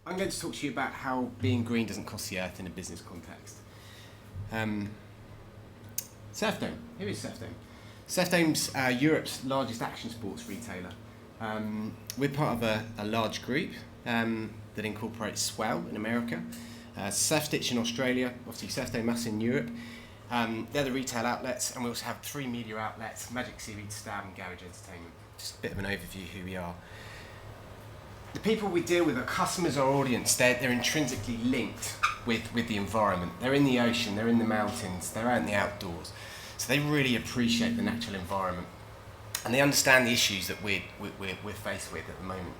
I'm going to talk to you about how being green doesn't cost the earth in a business context. Surfdome. Who is Surfdome? Surfdome's Europe's largest action sports retailer. We're part of a large group that incorporates Swell in America, Surfstitch in Australia, obviously Surfdome us in Europe. They're the retail outlets, and we also have 3 media outlets, Magic Seaweed, Stab and Garage Entertainment. Just a bit of an overview of who we are. The people we deal with, our customers, our audience, they're intrinsically linked with the environment. They're in the ocean, they're in the mountains, they're out in the outdoors. So they really appreciate the natural environment. And they understand the issues that we're faced with at the moment.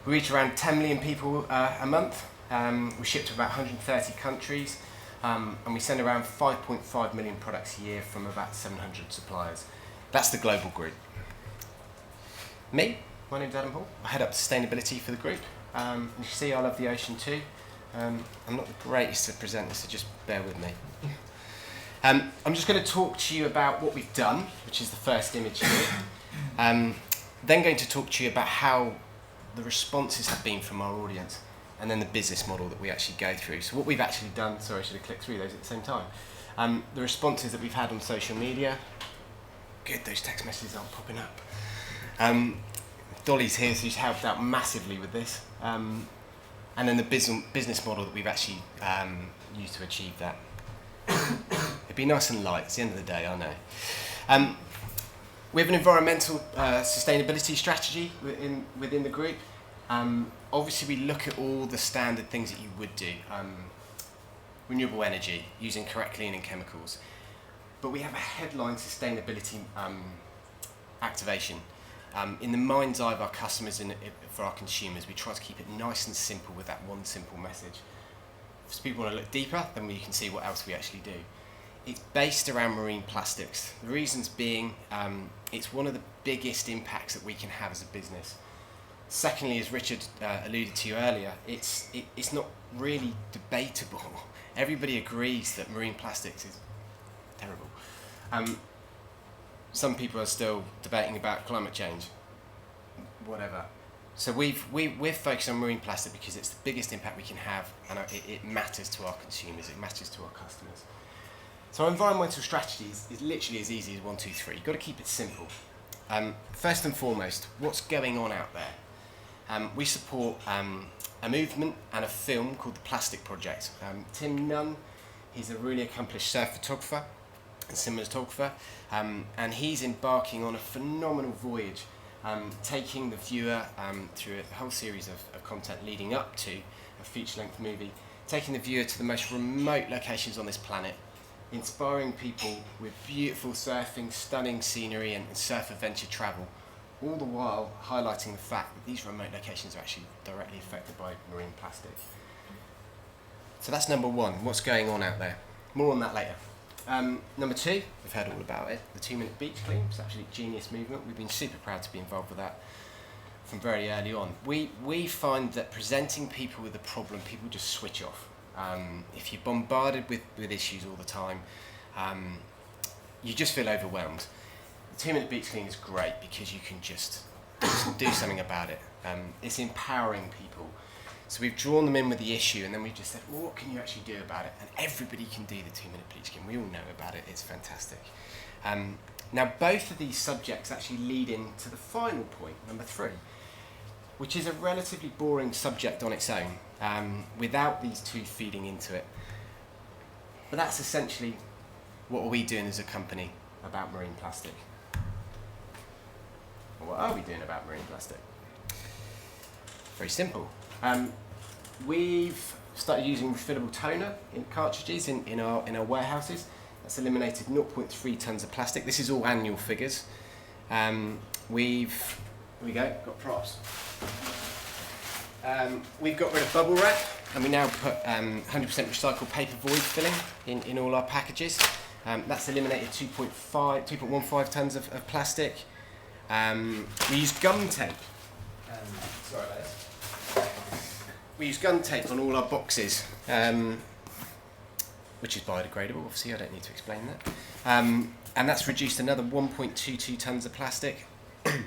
We reach around 10 million people a month. We ship to about 130 countries. And we send around 5.5 million products a year from about 700 suppliers. That's the global group. Me? My name's Adam Hall. I head up sustainability for the group. You see I love the ocean too. I'm not the greatest at presenting, so just bear with me. I'm just going to talk to you about what we've done, which is the first image here. Then going to talk to you about how the responses have been from our audience, and then the business model that we actually go through. So what we've actually done, sorry I should have clicked through those at the same time. The responses that we've had on social media. Good, those text messages aren't popping up. Dolly's here, so she's helped out massively with this. And then the business model that we've actually used to achieve that. It'd be nice and light, it's the end of the day, I know. We have an environmental sustainability strategy within the group. Obviously we look at all the standard things that you would do. Renewable energy, using correct cleaning chemicals. But we have a headline sustainability activation. In the mind's eye of our customers and for our consumers, we try to keep it nice and simple with that one simple message. If people want to look deeper, then we can see what else we actually do. It's based around marine plastics. The reasons being, it's one of the biggest impacts that we can have as a business. Secondly, as Richard alluded to earlier, it's not really debatable. Everybody agrees that marine plastics is terrible. Some people are still debating about climate change, whatever. So we're focused on marine plastic because it's the biggest impact we can have, and it matters to our consumers, it matters to our customers. So our environmental strategy is literally as easy as 1, 2, 3. You've got to keep it simple. First and foremost, what's going on out there? We support a movement and a film called The Plastic Project. Tim Nunn, he's a really accomplished surf photographer and cinematographer, and he's embarking on a phenomenal voyage, taking the viewer through a whole series of content leading up to a feature-length movie, taking the viewer to the most remote locations on this planet, inspiring people with beautiful surfing, stunning scenery and surf adventure travel, all the while highlighting the fact that these remote locations are actually directly affected by marine plastic. So that's number one, what's going on out there. More on that later. Number 2, we've heard all about it, the 2-minute beach clean. It's actually a genius movement. We've been super proud to be involved with that from very early on. We find that presenting people with a problem, people just switch off. If you're bombarded with issues all the time, you just feel overwhelmed. The 2-minute beach clean is great because you can just do something about it. It's empowering people. So we've drawn them in with the issue, and then we've just said, well, what can you actually do about it? And everybody can do the 2-minute beach clean. We all know about it. It's fantastic. Now, both of these subjects actually lead into the final point, number 3, which is a relatively boring subject on its own, without these two feeding into it. But that's essentially what are we doing as a company about marine plastic? Or what are we doing about marine plastic? Very simple. We've started using refillable toner in cartridges in our warehouses. That's eliminated 0.3 tonnes of plastic. This is all annual figures. Here we go, got props. We've got rid of bubble wrap, and we now put 100% recycled paper void filling in all our packages. That's eliminated 2.15 tonnes of plastic. We use gum tape. Sorry about this. We use gum tape on all our boxes, which is biodegradable, obviously, I don't need to explain that. And that's reduced another 1.22 tonnes of plastic. And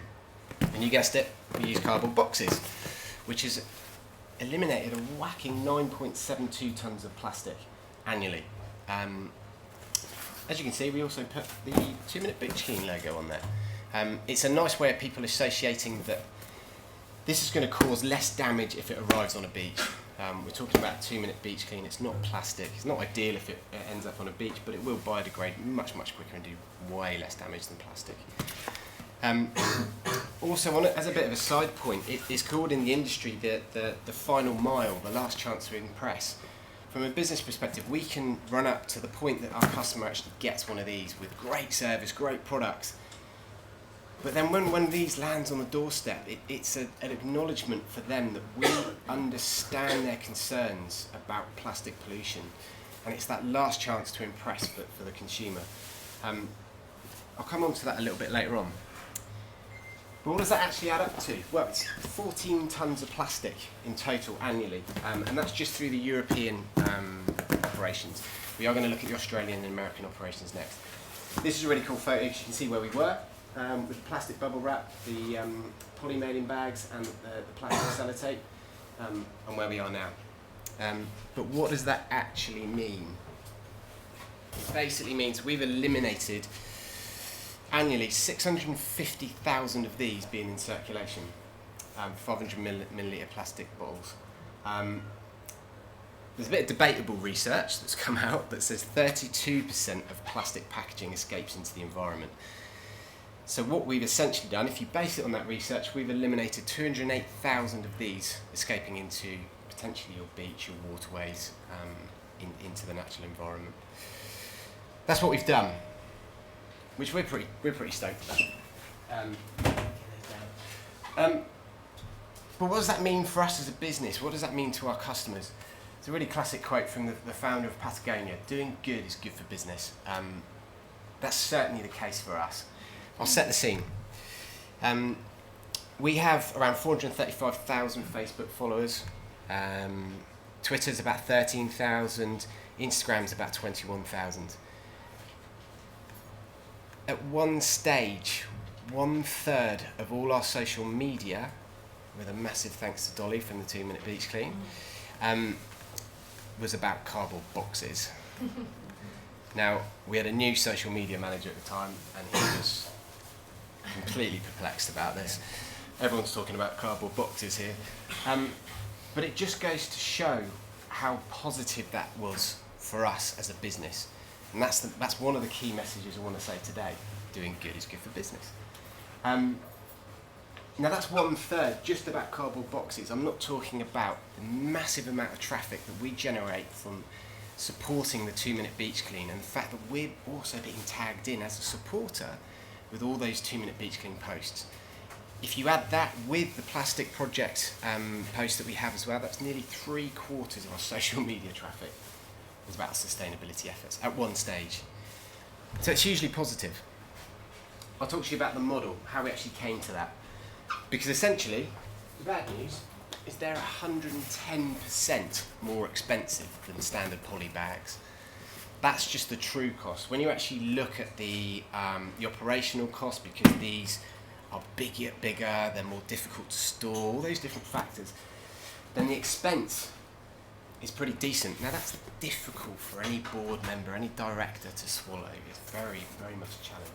you guessed it, we use cardboard boxes, which is eliminated a whacking 9.72 tonnes of plastic annually. As you can see, we also put the 2 Minute Beach Clean logo on there. It's a nice way of people associating that this is going to cause less damage if it arrives on a beach. We're talking about 2 Minute Beach Clean. It's not plastic. It's not ideal if it ends up on a beach, but it will biodegrade much quicker and do way less damage than plastic. Also, as a bit of a side point, it's called in the industry the final mile, the last chance to impress. From a business perspective, we can run up to the point that our customer actually gets one of these with great service, great products. But then when these lands on the doorstep, it's an acknowledgement for them that we understand their concerns about plastic pollution. And it's that last chance to impress for the consumer. I'll come on to that a little bit later on. But what does that actually add up to? Well, it's 14 tonnes of plastic in total annually, and that's just through the European operations. We are going to look at the Australian and American operations next. This is a really cool photo. You can see where we were, with the plastic bubble wrap, the poly mailing bags and the plastic sellotape, and where we are now. But what does that actually mean? It basically means we've eliminated annually 650,000 of these being in circulation, 500 millilitre plastic bottles. There's a bit of debatable research that's come out that says 32% of plastic packaging escapes into the environment. So what we've essentially done, if you base it on that research, we've eliminated 208,000 of these escaping into potentially your beach, your waterways, into the natural environment. That's what we've done, which we're pretty stoked about. But what does that mean for us as a business? What does that mean to our customers? It's a really classic quote from the founder of Patagonia: "Doing good is good for business." That's certainly the case for us. I'll set the scene. We have around 435,000 Facebook followers. Twitter's about 13,000. Instagram's about 21,000. At one stage, 1/3 of all our social media, with a massive thanks to Dolly from the 2 Minute Beach Clean, was about cardboard boxes. Now, we had a new social media manager at the time, and he was completely perplexed about this. Everyone's talking about cardboard boxes here. But it just goes to show how positive that was for us as a business. And that's one of the key messages I want to say today. Doing good is good for business. Now that's 1/3 just about cardboard boxes. I'm not talking about the massive amount of traffic that we generate from supporting the 2 Minute Beach Clean, and the fact that we're also being tagged in as a supporter with all those 2 Minute Beach Clean posts. If you add that with the plastic project posts that we have as well, that's nearly 3/4 of our social media traffic is about sustainability efforts at one stage. So it's hugely positive. I'll talk to you about the model, how we actually came to that. Because essentially, the bad news is they're 110% more expensive than standard poly bags. That's just the true cost. When you actually look at the operational cost, because these are bigger, they're more difficult to store, all those different factors, then the expense is pretty decent. Now that's difficult for any board member, any director to swallow. It's very, very much a challenge.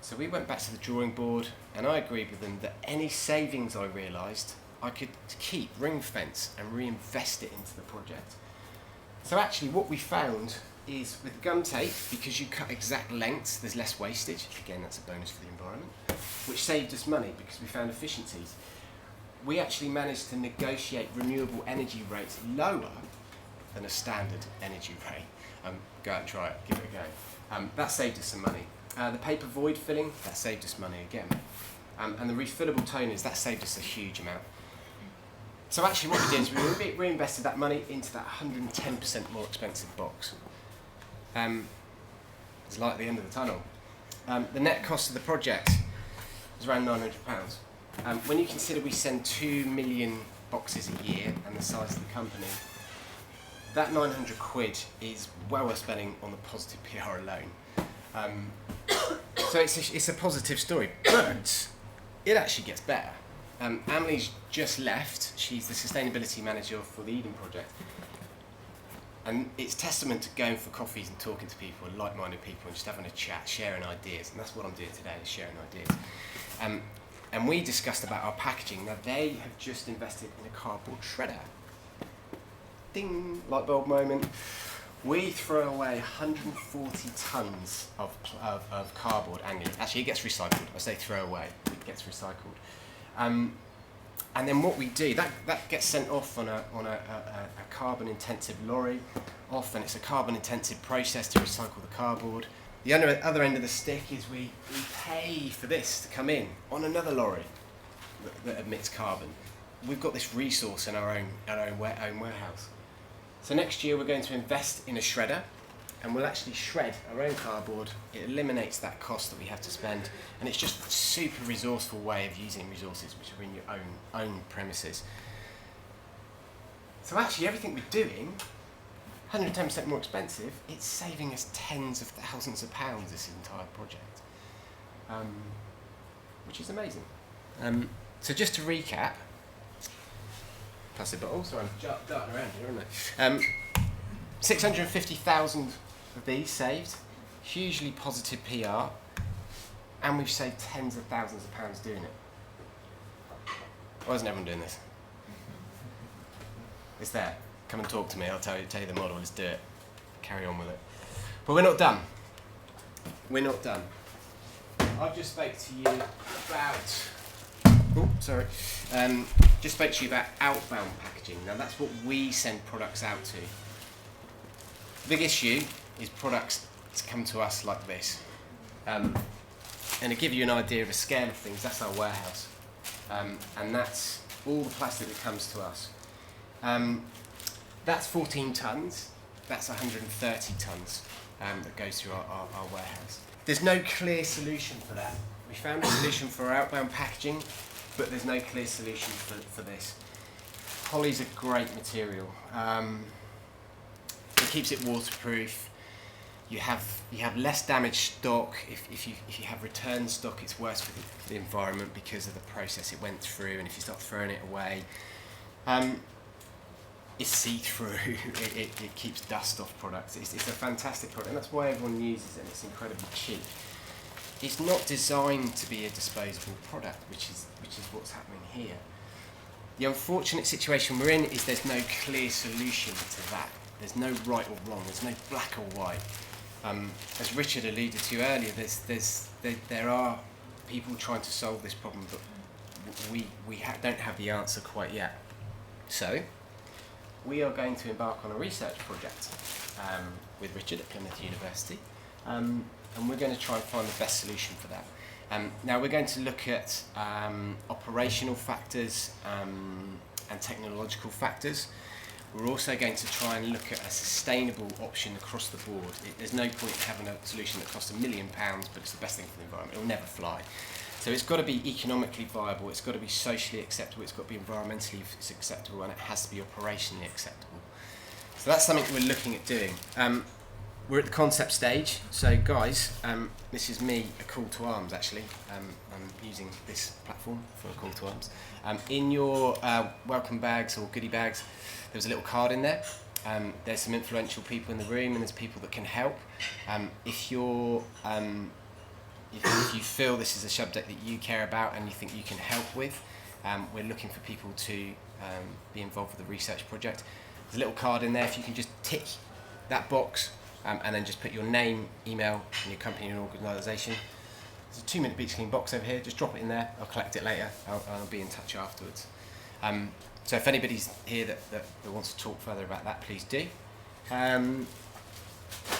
So we went back to the drawing board, and I agreed with them that any savings I realised, I could keep, ring fence, and reinvest it into the project. So actually what we found is with gum tape, because you cut exact lengths, there's less wastage. Again, that's a bonus for the environment, which saved us money because we found efficiencies. We actually managed to negotiate renewable energy rates lower than a standard energy rate. Go out and try it, give it a go. That saved us some money. The paper void filling, that saved us money again. And the refillable toners, that saved us a huge amount. So actually what we did is we reinvested that money into that 110% more expensive box. It's light at the end of the tunnel. The net cost of the project was around £900. When you consider we send 2 million boxes a year and the size of the company, that £900 is well worth spending on the positive PR alone. So it's a positive story, but it actually gets better. Amelie's just left. She's the sustainability manager for the Eden Project. And it's testament to going for coffees and talking to people, like-minded people, and just having a chat, sharing ideas. And that's what I'm doing today, is sharing ideas. And we discussed about our packaging. Now, they have just invested in a cardboard shredder. Ding, light bulb moment. We throw away 140 tonnes of cardboard annually. Actually, it gets recycled. I say throw away, it gets recycled. And then what we do, that gets sent off on a carbon-intensive lorry. Often it's a carbon-intensive process to recycle the cardboard. The other end of the stick is we pay for this to come in on another lorry that emits carbon. We've got this resource in our own warehouse. So next year we're going to invest in a shredder, and we'll actually shred our own cardboard. It eliminates that cost that we have to spend, and it's just a super resourceful way of using resources which are in your own premises. So actually everything we're doing, 110% more expensive, it's saving us tens of thousands of pounds this entire project, which is amazing. So just to recap, plastic bottle, sorry I'm darting around here, aren't I? 650,000 of these saved, hugely positive PR, and we've saved tens of thousands of pounds doing it. Why isn't everyone doing this? It's there. Come and talk to me, I'll tell you the model, let's do it. Carry on with it. But we're not done. We're not done. I've just spoke to you about just spoke to you about outbound packaging. Now that's what we send products out to. The big issue is products come to us like this. And to give you an idea of a scale of things, that's our warehouse. And that's all the plastic that comes to us. That's 14 tonnes, that's 130 tonnes that goes through our warehouse. There's no clear solution for that. We found a solution for our outbound packaging, but there's no clear solution for this. Poly's a great material. It keeps it waterproof. You have less damaged stock. If you have return stock, it's worse for the environment because of the process it went through, and if you start throwing it away, it's see-through. It keeps dust off products. It's a fantastic product, and that's why everyone uses it, and it's incredibly cheap. It's not designed to be a disposable product, which is what's happening here. The unfortunate situation we're in is there's no clear solution to that. There's no right or wrong. There's no black or white. As Richard alluded to earlier, there are people trying to solve this problem, but we don't have the answer quite yet. So we are going to embark on a research project with Richard at Plymouth University, and we're going to try and find the best solution for that. Now we're going to look at operational factors and technological factors. We're also going to try and look at a sustainable option across the board. There's no point in having a solution that costs £1 million, but it's the best thing for the environment. It'll never fly. So it's got to be economically viable, it's got to be socially acceptable, it's got to be environmentally acceptable, and it has to be operationally acceptable. So that's something we're looking at doing. We're at the concept stage, so guys, this is me, a call to arms actually. I'm using this platform for a call to arms. In your welcome bags or goodie bags, there was a little card in there. There's some influential people in the room, and there's people that can help. If you feel this is a subject that you care about and you think you can help with, we're looking for people to be involved with the research project. There's a little card in there. If you can just tick that box, and then just put your name, email, and your company and organisation. There's a 2-minute beach clean box over here. Just drop it in there. I'll collect it later. I'll be in touch afterwards. So if anybody's here that wants to talk further about that, please do.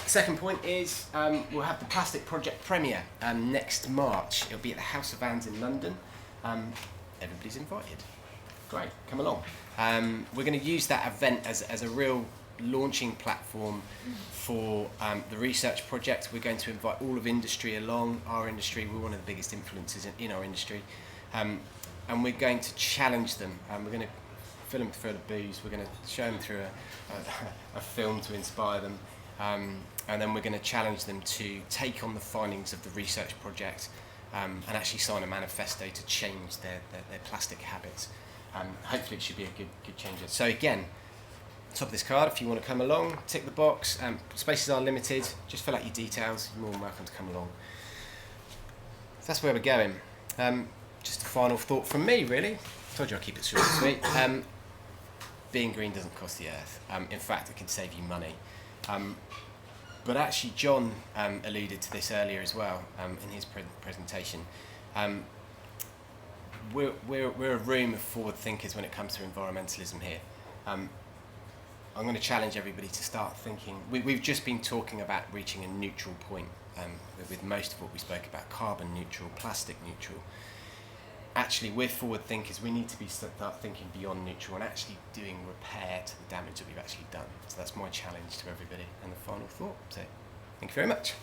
Second point is we'll have the Plastic Project premiere next March. It'll be at the House of Vans in London. Everybody's invited. Great, come along. We're going to use that event as a real launching platform for the research project. We're going to invite all of industry along. Our industry, we're one of the biggest influencers in our industry, and we're going to challenge them. We're going to fill them through the booze. We're going to show them through a film to inspire them, and then we're going to challenge them to take on the findings of the research project and actually sign a manifesto to change their plastic habits. Hopefully it should be a good changer. So again, top of this card, if you want to come along, tick the box. Spaces are limited, just fill out your details, you're more than welcome to come along. So that's where we're going. Just a final thought from me, really. Told you I'll keep it short and sweet. Being green doesn't cost the earth. In fact, it can save you money. But actually, John alluded to this earlier as well in his presentation. We're a room of forward thinkers when it comes to environmentalism here. I'm going to challenge everybody to start thinking. We've just been talking about reaching a neutral point with most of what we spoke about, carbon neutral, plastic neutral. Actually, we're forward thinkers. We need to start thinking beyond neutral and actually doing repair to the damage that we've actually done. So that's my challenge to everybody and the final thought. So thank you very much.